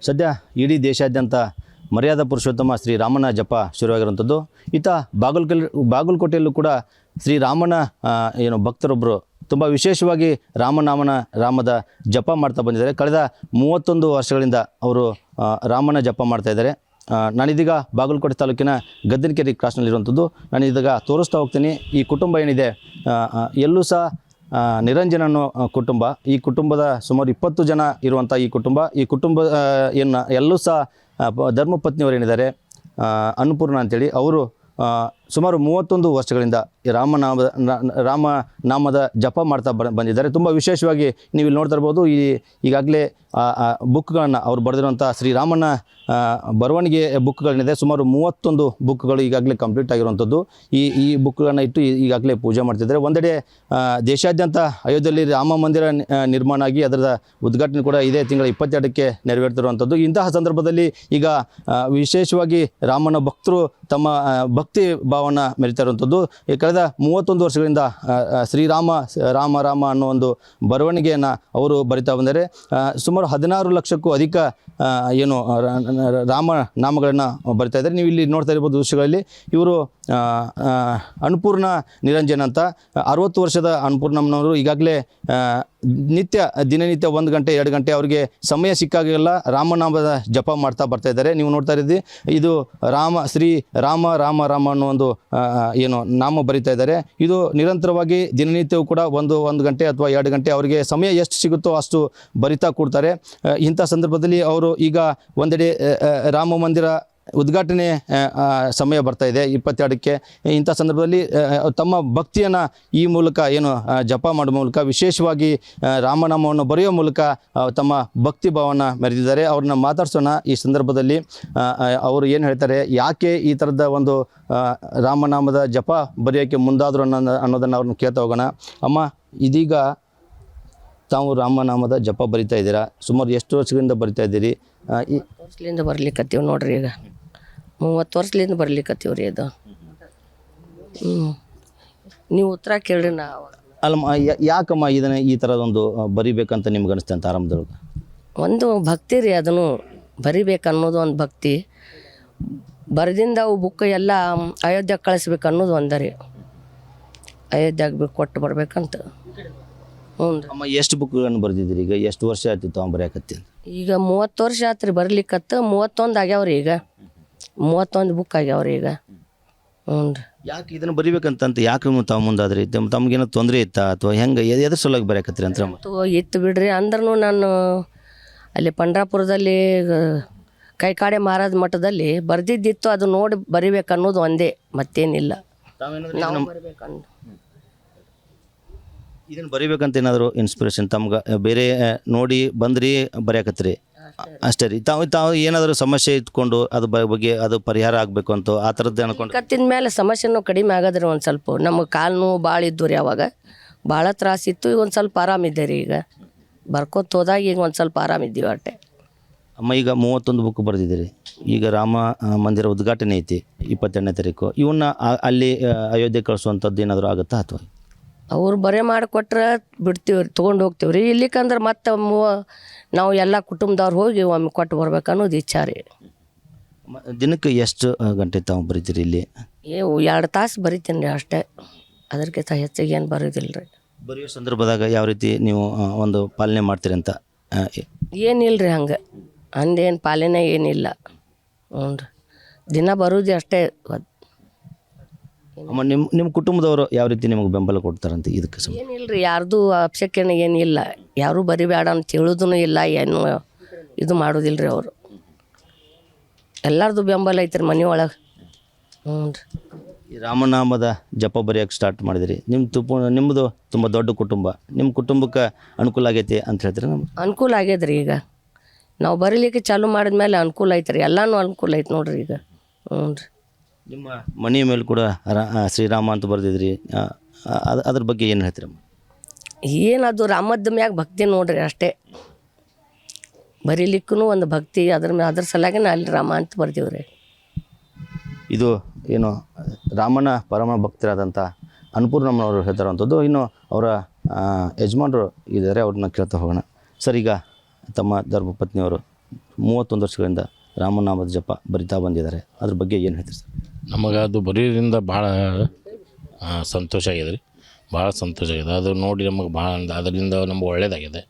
ಸದ್ಯ ಇಡೀ ದೇಶಾದ್ಯಂತ ಮರ್ಯಾದಾ ಪುರುಷೋತ್ತಮ ಶ್ರೀರಾಮನ ಜಪ ಶುರುವಾಗಿರುವಂಥದ್ದು. ಈತ ಬಾಗಲಕೋಟೆಯಲ್ಲೂ ಕೂಡ ಶ್ರೀರಾಮನ ಭಕ್ತರೊಬ್ಬರು ತುಂಬ ವಿಶೇಷವಾಗಿ ರಾಮದ ಜಪ ಮಾಡ್ತಾ ಬಂದಿದ್ದಾರೆ. ಕಳೆದ 31 ವರ್ಷಗಳಿಂದ ಅವರು ರಾಮನ ಜಪ ಮಾಡ್ತಾ ಇದ್ದಾರೆ. ನಾನಿದೀಗ ಬಾಗಲಕೋಟೆ ತಾಲೂಕಿನ ಗದ್ದನಕೆರೆ ಕ್ರಾಸ್ನಲ್ಲಿರುವಂಥದ್ದು. ನಾನಿದೀಗ ತೋರಿಸ್ತಾ ಹೋಗ್ತೀನಿ. ಈ ಕುಟುಂಬ ಏನಿದೆ ಎಲ್ಲೂ ಸಹ ನಿರಂಜನ ಅನ್ನೋ ಕುಟುಂಬ. ಈ ಕುಟುಂಬದ ಸುಮಾರು 20 ಜನ ಇರುವಂಥ ಈ ಕುಟುಂಬ ಎಲ್ಲೂ ಸಹ ಧರ್ಮಪತ್ನಿಯವರು ಏನಿದ್ದಾರೆ ಅನ್ನಪೂರ್ಣ ಅಂತೇಳಿ ಅವರು ಸುಮಾರು 31 ವರ್ಷಗಳಿಂದ ರಾಮನಾಮದ ಜಪ ಮಾಡ್ತಾ ಬಂದಿದ್ದಾರೆ. ತುಂಬ ವಿಶೇಷವಾಗಿ ನೀವು ಇಲ್ಲಿ ನೋಡ್ತಾ ಇರ್ಬೋದು. ಈಗಾಗಲೇ ಬುಕ್ಗಳನ್ನು ಅವ್ರು ಬರೆದಿರುವಂಥ ಶ್ರೀರಾಮನ ಬರವಣಿಗೆ ಬುಕ್ಗಳೇನಿದೆ ಸುಮಾರು 31 ಬುಕ್ಗಳು ಈಗಾಗಲೇ ಕಂಪ್ಲೀಟ್ ಆಗಿರುವಂಥದ್ದು. ಈ ಬುಕ್ಗಳನ್ನು ಇಟ್ಟು ಈಗಾಗಲೇ ಪೂಜೆ ಮಾಡ್ತಿದ್ದಾರೆ. ಒಂದೆಡೆ ದೇಶಾದ್ಯಂತ ಅಯೋಧ್ಯೆಯಲ್ಲಿ ರಾಮ ಮಂದಿರ ನಿರ್ಮಾಣ ಆಗಿ ಅದರ ಉದ್ಘಾಟನೆ ಕೂಡ ಇದೇ ತಿಂಗಳ 22ಕ್ಕೆ ನೆರವೇರ್ತಿರುವಂಥದ್ದು. ಇಂತಹ ಸಂದರ್ಭದಲ್ಲಿ ಈಗ ವಿಶೇಷವಾಗಿ ರಾಮನ ಭಕ್ತರು ತಮ್ಮ ಭಕ್ತಿ ಭಾವನ ಮೆರಿತಾ ಇರುವಂಥದ್ದು. ಕಳೆದ 31 ವರ್ಷಗಳಿಂದ ರಾಮ ಅನ್ನೋ ಒಂದು ಬರವಣಿಗೆಯನ್ನು ಅವರು ಬರಿತಾ ಬಂದರೆ ಸುಮಾರು 16 ಲಕ್ಷಕ್ಕೂ ಅಧಿಕ ರಾಮ ನಾಮಗಳನ್ನು ಬರಿತಾ ಇದ್ದಾರೆ. ನೀವು ಇಲ್ಲಿ ನೋಡ್ತಾ ಇರ್ಬೋದು ದೃಶ್ಯಗಳಲ್ಲಿ. ಇವರು ಅನ್ನಪೂರ್ಣ ನಿರಂಜನ್ ಅಂತ 60 ವರ್ಷದ ಅನ್ನಪೂರ್ಣಮ್ಮನವರು ಈಗಾಗಲೇ ದಿನನಿತ್ಯ 1 ಗಂಟೆ 2 ಗಂಟೆ ಅವರಿಗೆ ಸಮಯ ಸಿಕ್ಕಾಗೆಲ್ಲ ರಾಮನಾಮದ ಜಪ ಮಾಡ್ತಾ ಬರ್ತಾ ಇದ್ದಾರೆ. ನೀವು ನೋಡ್ತಾ ಇದ್ದೀರಿ. ಇದು ರಾಮ ಅನ್ನೋ ಒಂದು ನಾಮ ಬರಿತಾ ಇದ್ದಾರೆ. ಇದು ನಿರಂತರವಾಗಿ ದಿನನಿತ್ಯವೂ ಕೂಡ ಒಂದು ಗಂಟೆ ಅಥವಾ 2 ಗಂಟೆ ಅವರಿಗೆ ಸಮಯ ಎಷ್ಟು ಸಿಗುತ್ತೋ ಅಷ್ಟು ಬರಿತಾ ಕೊಡ್ತಾರೆ. ಇಂಥ ಸಂದರ್ಭದಲ್ಲಿ ಅವರು ಈಗ ಒಂದೆಡೆ ರಾಮ ಮಂದಿರ ಉದ್ಘಾಟನೆ ಸಮಯ ಬರ್ತಾ ಇದೆ 22ಕ್ಕೆ. ಇಂಥ ಸಂದರ್ಭದಲ್ಲಿ ತಮ್ಮ ಭಕ್ತಿಯನ್ನು ಈ ಮೂಲಕ ಜಪ ಮಾಡೋ ಮೂಲಕ ವಿಶೇಷವಾಗಿ ರಾಮನಾಮವನ್ನು ಬರೆಯೋ ಮೂಲಕ ತಮ್ಮ ಭಕ್ತಿ ಭಾವನ ಮೆರೆದಿದ್ದಾರೆ. ಅವ್ರನ್ನ ಮಾತಾಡ್ಸೋಣ ಈ ಸಂದರ್ಭದಲ್ಲಿ. ಅವರು ಏನು ಹೇಳ್ತಾರೆ, ಯಾಕೆ ಈ ಥರದ ಒಂದು ರಾಮನಾಮದ ಜಪ ಬರೆಯೋಕ್ಕೆ ಮುಂದಾದರು ಅನ್ನೋದನ್ನು ಅವ್ರನ್ನ ಕೇಳ್ತಾ ಹೋಗೋಣ. ಅಮ್ಮ, ಇದೀಗ ತಾವು ರಾಮನಾಮದ ಜಪ ಬರಿತಾ ಇದ್ದೀರಾ. ಸುಮಾರು ಎಷ್ಟು ವರ್ಷಗಳಿಂದ ಬರಿತಾ ಇದ್ದೀರಿ? 30 ವರ್ಷದಿಂದ ಬರ್ಲಿಕ್ಕತ್ತೀವಿ ನೋಡ್ರಿ. ಈಗ 30 ವರ್ಷದಿಂದ ಬರ್ಲಿಕ್ಕತ್ತೀವ್ರಿ ಇದು. ನೀವು ಉತ್ತರ ಕೇಳ್ರಿ. ಅಲ್ಲಮ್ಮ, ಯಾಕಮ್ಮ ಇದನ್ನು ಈ ಥರದೊಂದು ಬರಿಬೇಕಂತ ನಿಮ್ಗೆ ಅನಿಸ್ತೆ ಅಂತ ಆರಂಭದೊಳಗೆ? ಒಂದು ಭಕ್ತಿ ರೀ, ಅದನ್ನು ಬರಿಬೇಕನ್ನೋದು ಒಂದು ಭಕ್ತಿ. ಬರೆದಿಂದ ಅವು ಬುಕ್ ಎಲ್ಲ ಅಯೋಧ್ಯೆಗೆ ಕಳಿಸ್ಬೇಕು ಅನ್ನೋದು ಒಂದರಿ. ಅಯೋಧ್ಯೆಗೆ ಕೊಟ್ಟು ಬರ್ಬೇಕಂತ. ಹ್ಞೂ ರೀ. ಅಮ್ಮ, ಎಷ್ಟು ಬುಕ್ಗಳನ್ನು ಬರೆದಿದ್ದೀರಿ? ಈಗ ಎಷ್ಟು ವರ್ಷ ಆಯ್ತಿತ್ತು ಅಮ್ಮ ಬರೆಯಕತ್ತಿ? ಈಗ 30 ವರ್ಷ ಆತ್ರಿ ಬರ್ಲಿಕ್ಕತ್ತ. 31 ಆಗ್ಯಾವ್ರಿ. ಈಗ 31 ಬುಕ್ ಆಗ್ಯಾವ್ರಿ ಈಗ. ಹ್ಞೂ ರೀ. ಯಾಕೆ ಇದನ್ನು ಬರಿಬೇಕಂತ ಯಾಕೆ ತಾವು ಮುಂದಾದ್ರಿ? ತಮಗೇನೋ ತೊಂದರೆ ಇತ್ತಾ ಅಥವಾ ಹೆಂಗೆ, ಎದ್ರ ಸಲುವಾಗಿ ಬರೆಯಕತ್ತೀರಿ ಅಂತ? ಇತ್ತು ಬಿಡ್ರಿ. ಅಂದ್ರೂ ನಾನು ಅಲ್ಲಿ ಪಂಡ್ರಾಪುರದಲ್ಲಿ ಕೈಕಾಡೆ ಮಹಾರಾಜ ಮಠದಲ್ಲಿ ಬರ್ದಿದ್ದಿತ್ತು. ಅದು ನೋಡಿ ಬರಿಬೇಕನ್ನೋದು ಒಂದೇ, ಮತ್ತೇನಿಲ್ಲ. ನಾವು ಬರಿಬೇಕಂದು ಇದನ್ನು ಬರಿಬೇಕಂತ ಏನಾದರೂ ಇನ್ಸ್ಪಿರೇಷನ್ ತಮ್ಗೆ ಬೇರೆ ನೋಡಿ ಬಂದ್ರಿ ಬರೆಯಕತ್ರಿ ಅಷ್ಟೇ ರೀ? ತಾವು ಏನಾದರೂ ಸಮಸ್ಯೆ ಇಟ್ಕೊಂಡು ಅದ್ರ ಬಗ್ಗೆ ಅದು ಪರಿಹಾರ ಆಗಬೇಕು ಅಂತ ಆ ಥರದ್ದು ಅನ್ಕೊಂಡು ಕತ್ತಿನ ಮೇಲೆ ಸಮಸ್ಯೆನೂ ಕಡಿಮೆ ಆಗದ್ರಿ. ಒಂದು ಸ್ವಲ್ಪ ನಮಗೆ ಕಾಲು ನೋವು ಭಾಳ ಇದ್ದು ರೀ. ಅವಾಗ ಭಾಳ ತ್ರಾಸಿತ್ತು. ಈಗ ಒಂದು ಸ್ವಲ್ಪ ಆರಾಮಿದ್ದೆ ರೀ. ಈಗ ಬರ್ಕೋತ ಹೋದಾಗ ಈಗ ಒಂದು ಸ್ವಲ್ಪ ಆರಾಮಿದ್ದೀವಿ ಅಷ್ಟೆ. ಅಮ್ಮ, ಈಗ 31 ಬುಕ್ ಬರೆದಿದ್ದೀರಿ. ಈಗ ರಾಮ ಮಂದಿರ ಉದ್ಘಾಟನೆ ಐತಿ 22ನೇ ತಾರೀಕು. ಇವನ್ನ ಅಲ್ಲಿ ಅಯೋಧ್ಯೆ ಕಳಿಸುವಂಥದ್ದು ಏನಾದರೂ ಆಗುತ್ತಾ ಅಥವಾ? ಅವ್ರು ಬರೆ ಮಾಡಿಕೊಟ್ರೆ ಬಿಡ್ತೀವಿ, ತೊಗೊಂಡು ಹೋಗ್ತೀವಿ ರೀ. ಇಲ್ಲಿಕಂದ್ರೆ ಮತ್ತೆ ನಾವು ಎಲ್ಲ ಕುಟುಂಬದವ್ರು ಹೋಗಿ ಒಮ್ಮೆ ಕೊಟ್ಟು ಬರ್ಬೇಕು ಅನ್ನೋದು ಇಚ್ಛಾ ರೀ. ದಿನಕ್ಕೆ ಎಷ್ಟು ಗಂಟೆ ತಾವು ಬರೀತೀರಿ ಇಲ್ಲಿ? 2 ತಾಸು ಬರಿತೀನಿ ರೀ ಅಷ್ಟೇ. ಅದಕ್ಕಿಂತ ಹೆಚ್ಚಿಗೆ ಏನು ಬರೋದಿಲ್ಲ ರೀ. ಬರೆಯೋ ಸಂದರ್ಭದಾಗ ಯಾವ ರೀತಿ ನೀವು ಒಂದು ಪಾಲನೆ ಮಾಡ್ತೀರಿ ಅಂತ? ಏನಿಲ್ಲ ರೀ, ಹಂಗೆ ಅಂದೇನು ಪಾಲನೆ ಏನಿಲ್ಲ. ಹ್ಞೂ ರೀ. ದಿನ ಬರೋದು ಅಷ್ಟೇ. ಅಮ್ಮ, ನಿಮ್ಮ ಕುಟುಂಬದವರು ಯಾವ ರೀತಿ ನಿಮಗೆ ಬೆಂಬಲ ಕೊಡ್ತಾರಂತೆ ಇದಕ್ಕೆ? ಏನಿಲ್ಲ ರೀ, ಯಾರ್ದು ಅಪಶಕ್ಯನ ಏನಿಲ್ಲ. ಯಾರೂ ಬರಿಬೇಡ ಅಂತ ಹೇಳೋದೂ ಇಲ್ಲ, ಏನು ಇದು ಮಾಡೋದಿಲ್ಲ ರೀ ಅವರು. ಎಲ್ಲರದು ಬೆಂಬಲ ಐತ್ರಿ ಮನೆಯೊಳಗೆ. ಹ್ಞೂ ರೀ. ಈ ರಾಮನಾಮದ ಜಪ ಬರೆಯೋಕ್ಕೆ ಸ್ಟಾರ್ಟ್ ಮಾಡಿದಿರಿ. ನಿಮ್ಮದು ತುಂಬ ದೊಡ್ಡ ಕುಟುಂಬ. ನಿಮ್ಮ ಕುಟುಂಬಕ್ಕೆ ಅನುಕೂಲ ಆಗೈತಿ ಅಂತ ಹೇಳ್ತೀರಿ? ಅನುಕೂಲ ಆಗ್ಯದ ರೀ. ಈಗ ನಾವು ಬರೀಲಿಕ್ಕೆ ಚಾಲು ಮಾಡಿದ್ಮೇಲೆ ಅನುಕೂಲ ಐತ್ರಿ. ಎಲ್ಲನೂ ಅನುಕೂಲ ಐತೆ ನೋಡ್ರಿ ಈಗ. ಹ್ಞೂ ರೀ. ನಿಮ್ಮ ಮನೆಯ ಮೇಲೆ ಕೂಡ ಶ್ರೀರಾಮ ಅಂತ ಬರೆದಿದ್ರಿ. ಅದ್ರ ಬಗ್ಗೆ ಏನು ಹೇಳ್ತೀರಮ್ಮ? ಏನದು ರಾಮದ ಮ್ಯಾಗ ಭಕ್ತಿ ನೋಡ್ರಿ ಅಷ್ಟೇ. ಬರೀಲಿಕ್ಕೂ ಒಂದು ಭಕ್ತಿ. ಅದ್ರ ಸಲಾಗಿ ಅಲ್ಲಿ ರಾಮ ಅಂತ ಬರ್ತೀವ್ರಿ. ಇದು ರಾಮನ ಪರಮ ಭಕ್ತರಾದಂಥ ಅನ್ನಪೂರ್ಣಮ್ಮನವರು ಹೇಳ್ತಾರಂಥದ್ದು. ಇನ್ನು ಅವರ ಯಜಮಾನರು ಇದ್ದಾರೆ, ಅವ್ರನ್ನ ಕೇಳ್ತಾ ಹೋಗೋಣ. ಸರ್, ಈಗ ತಮ್ಮ ಧರ್ಮಪತ್ನಿಯವರು 31 ವರ್ಷಗಳಿಂದ ರಾಮನಾಮದ ಜಪ ಬರಿತಾ ಬಂದಿದ್ದಾರೆ. ಅದ್ರ ಬಗ್ಗೆ ಏನು ಹೇಳ್ತೀರಿ ಸರ್? ನಮಗೆ ಅದು ಬರೆಯೋದ್ರಿಂದ ಭಾಳ ಸಂತೋಷ ಆಗಿದೆ ರೀ, ಭಾಳ ಸಂತೋಷ ಆಗಿದೆ. ಅದು ನೋಡಿ ನಮಗೆ ಭಾಳ ಅದರಿಂದ ನಮ್ಗೆ ಒಳ್ಳೇದಾಗಿದೆ.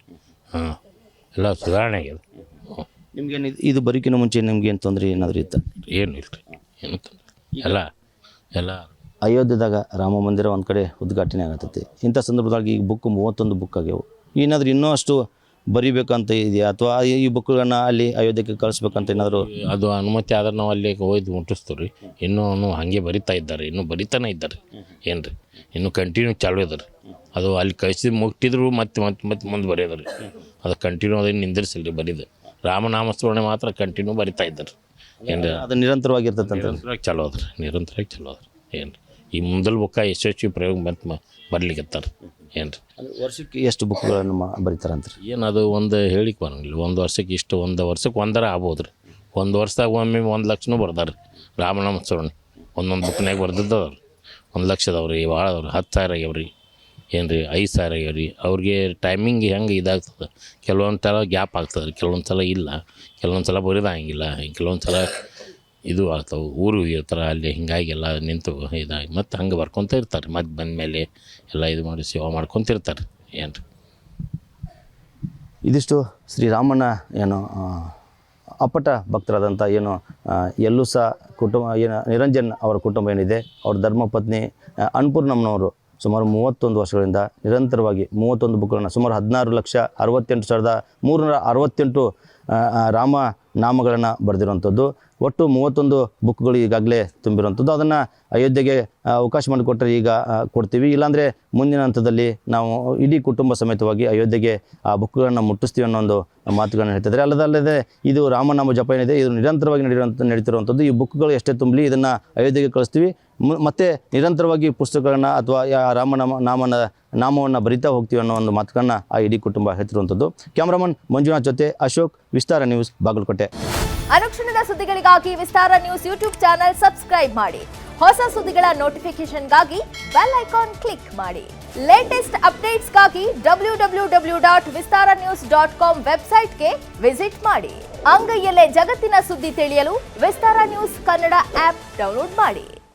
ಎಲ್ಲ ಸುಧಾರಣೆ ಆಗಿದೆ. ನಿಮ್ಗೇನು ಇದು ಬರೋಕ್ಕಿಂತ ಮುಂಚೆ ನಿಮ್ಗೆ ಏನು ತೊಂದರೆ ಏನಾದರೂ ಇತ್ತು? ಏನು ಇಲ್ಲ ರೀ, ಏನು ತೊಂದರೆ ಎಲ್ಲ ಅಯೋಧ್ಯೆದಾಗ ರಾಮ ಮಂದಿರ ಒಂದು ಕಡೆ ಉದ್ಘಾಟನೆ ಆಗತ್ತೈತಿ. ಇಂಥ ಸಂದರ್ಭದಾಗ ಈಗ ಬುಕ್ 31 ಬುಕ್ ಆಗ್ಯಾವು. ಏನಾದರೂ ಇನ್ನೂ ಅಷ್ಟು ಬರಿಬೇಕಂತ ಇದೆಯಾ ಅಥವಾ ಈ ಬುಕ್ಗಳನ್ನು ಅಲ್ಲಿ ಅಯೋಧ್ಯೆಗೆ ಕಳಿಸ್ಬೇಕಂತ ಏನಾದರೂ? ಅದು ಅನುಮತಿ ಆದ್ರೆ ನಾವು ಅಲ್ಲಿ ಹೋಯ್ದು ಮುಟ್ಟಿಸ್ತೀವಿ ರೀ. ಇನ್ನೂ ಹಾಗೆ ಬರಿತಾ ಇದ್ದಾರೆ, ಇನ್ನೂ ಬರಿತಾನೆ ಇದ್ದಾರೆ. ಏನು ರೀ, ಇನ್ನೂ ಕಂಟಿನ್ಯೂ ಚಾಲು ಇದೆ ರೀ. ಅದು ಅಲ್ಲಿ ಕಳಿಸಿ ಮುಟ್ಟಿದ್ರು ಮತ್ತೆ ಮುಂದೆ ಬರೆಯೋದು ರೀ. ಅದು ಕಂಟಿನ್ಯೂ ಅದನ್ನು ನಿಂದಿರಿಸಿಲ್ಲ ರೀ ಬರೀದು. ರಾಮನಾಮಸ್ಮರಣೆ ಮಾತ್ರ ಕಂಟಿನ್ಯೂ ಬರಿತಾ ಇದ್ದಾರೆ. ಏನು ರೀ, ಅದು ನಿರಂತರವಾಗಿರ್ತೈತೆ ಅಂತ ನಿರಂತರವಾಗಿ ಚಲೋ ಅದ್ರಿ, ನಿರಂತರವಾಗಿ ಚಲೋ ಅದ್ರಿ. ಏನು ರೀ, ಈ ಮುಂದಲ್ ಬುಕ್ಕ ಯಶಸ್ವಿ ಪ್ರಯೋಗ ಬಂತು ಬರ್ಲಿಕ್ಕತ್ತಾರೆ. ಏನು ರೀ, ವರ್ಷಕ್ಕೆ ಎಷ್ಟು ಬುಕ್ಗಳನ್ನು ಬರೀತಾರಂತ? ಏನು ಅದು ಒಂದು ಹೇಳಿಕೆ ಬರೋಂಗಿಲ್ಲ. ಒಂದು ವರ್ಷಕ್ಕೆ ಇಷ್ಟು, ಒಂದು ವರ್ಷಕ್ಕೆ ಒಂದರ ಆಗ್ಬೋದು ರೀ. ಒಂದು ವರ್ಷದಾಗ ಒಮ್ಮೆ 1 ಲಕ್ಷನೂ ಬರ್ದಾರೆ ರೀ ರಾಮನಾಮಸ್ಮರಣೆ. ಒಂದೊಂದು ಬುಕ್ನಾಗ ಬರ್ದಿದ್ದವ್ರಿ 1 ಲಕ್ಷ ಅದಾವ್ರಿ, ಭಾಳ ಅದಾವ್ರಿ. 10,000 ಆಗ್ಯಾವ್ರಿ. ಏನು ರೀ, 5,000 ಆಗ್ಯಾವ್ರಿ. ಅವ್ರಿಗೆ ಟೈಮಿಂಗ್ ಹೆಂಗೆ ಇದಾಗ್ತದೆ, ಕೆಲವೊಂದು ಸಲ ಗ್ಯಾಪ್ ಆಗ್ತದೆ ರೀ, ಕೆಲವೊಂದು ಸಲ ಇಲ್ಲ, ಕೆಲವೊಂದು ಸಲ ಬರೋದಾಗಿಲ್ಲ, ಕೆಲವೊಂದು ಸಲ ಇದು ಆಗ್ತಾವೆ, ಊರು ಇರ್ತಾರೆ ಅಲ್ಲಿ, ಹಿಂಗಾಗಿ ಎಲ್ಲ ನಿಂತು ಇದಾಗಿ ಮತ್ತು ಹಂಗೆ ಬರ್ಕೊತ ಇರ್ತಾರೆ. ಮತ್ತೆ ಬಂದಮೇಲೆ ಎಲ್ಲ ಇದು ಮಾಡಿ ಸೇವೆ ಮಾಡ್ಕೊತಿರ್ತಾರೆ. ಏನು ರೀ, ಇದಿಷ್ಟು ಶ್ರೀರಾಮನ ಏನು ಅಪ್ಪಟ ಭಕ್ತರಾದಂಥ ಏನು ಎಲ್ಲೂಸ ಕುಟುಂಬ ಏನು ನಿರಂಜನ್ ಅವರ ಕುಟುಂಬ ಏನಿದೆ, ಅವ್ರ ಧರ್ಮಪತ್ನಿ ಅನ್ನಪೂರ್ಣಮ್ಮನವರು ಸುಮಾರು 31 ವರ್ಷಗಳಿಂದ ನಿರಂತರವಾಗಿ 31 ಬುಕ್ಗಳನ್ನು ಸುಮಾರು 16,68,368 ರಾಮ ನಾಮಗಳನ್ನು ಬರೆದಿರುವಂಥದ್ದು. ಒಟ್ಟು 31 ಬುಕ್ಗಳು ಈಗಾಗಲೇ ತುಂಬಿರುವಂಥದ್ದು. ಅದನ್ನು ಅಯೋಧ್ಯೆಗೆ ಅವಕಾಶ ಮಾಡಿಕೊಟ್ಟರೆ ಈಗ ಕೊಡ್ತೀವಿ, ಇಲ್ಲಾಂದರೆ ಮುಂದಿನ ಹಂತದಲ್ಲಿ ನಾವು ಇಡೀ ಕುಟುಂಬ ಸಮೇತವಾಗಿ ಅಯೋಧ್ಯೆಗೆ ಆ ಬುಕ್ಗಳನ್ನು ಮುಟ್ಟಿಸ್ತೀವಿ ಅನ್ನೋ ಒಂದು ಮಾತುಗಳನ್ನು ಹೇಳ್ತಿದ್ದಾರೆ. ಅಲ್ಲದೆ ಇದು ರಾಮನಾಮ ಜಪ ಏನಿದೆ ಇದು ನಿರಂತರವಾಗಿ ನಡೀತಿರುವಂಥದ್ದು. ಈ ಬುಕ್ಗಳು ಎಷ್ಟೇ ತುಂಬಲಿ ಇದನ್ನು ಅಯೋಧ್ಯೆಗೆ ಕಳಿಸ್ತೀವಿ, ಮತ್ತೆ ನಿರಂತರವಾಗಿ ಪುಸ್ತಕಗಳನ್ನು ಅಥವಾ ನಾಮವನ್ನು ಬರಿತಾ ಹೋಗ್ತೀವಿ ಅನ್ನೋ ಒಂದು ಮಾತುಗಳನ್ನು ಆ ಇಡೀ ಕುಟುಂಬ ಹೇಳ್ತಿರುವಂಥದ್ದು. ಕ್ಯಾಮ್ರಾಮನ್ ಮಂಜುನಾಥ್ ಜೊತೆ ಅಶೋಕ್, ವಿಸ್ತಾರ ನ್ಯೂಸ್, ಬಾಗಲಕೋಟೆ. ಅನುಕ್ಷಣದ ಸುದ್ದಿಗಳಿಗಾಗಿ ವಿಸ್ತಾರ ನ್ಯೂಸ್ ಯೂಟ್ಯೂಬ್ ಚಾನೆಲ್ ಸಬ್ಸ್ಕ್ರೈಬ್ ಮಾಡಿ. ಹೊಸ ಸುದ್ದಿಗಳ ನೋಟಿಫಿಕೇಶನ್ಗಾಗಿ ಬೆಲ್ ಐಕಾನ್ ಕ್ಲಿಕ್ ಮಾಡಿ. ಲೇಟೆಸ್ಟ್ ಅಪ್ಡೇಟ್ಸ್ಗಾಗಿ www.vistaranews.com ವೆಬ್ಸೈಟ್ಗೆ ವಿಸಿಟ್ ಮಾಡಿ. ಅಂಗೈಯಲ್ಲೇ ಜಗತ್ತಿನ ಸುದ್ದಿ ತಿಳಿಯಲು ವಿಸ್ತಾರ ನ್ಯೂಸ್ ಕನ್ನಡ ಆಪ್ ಡೌನ್ಲೋಡ್ ಮಾಡಿ.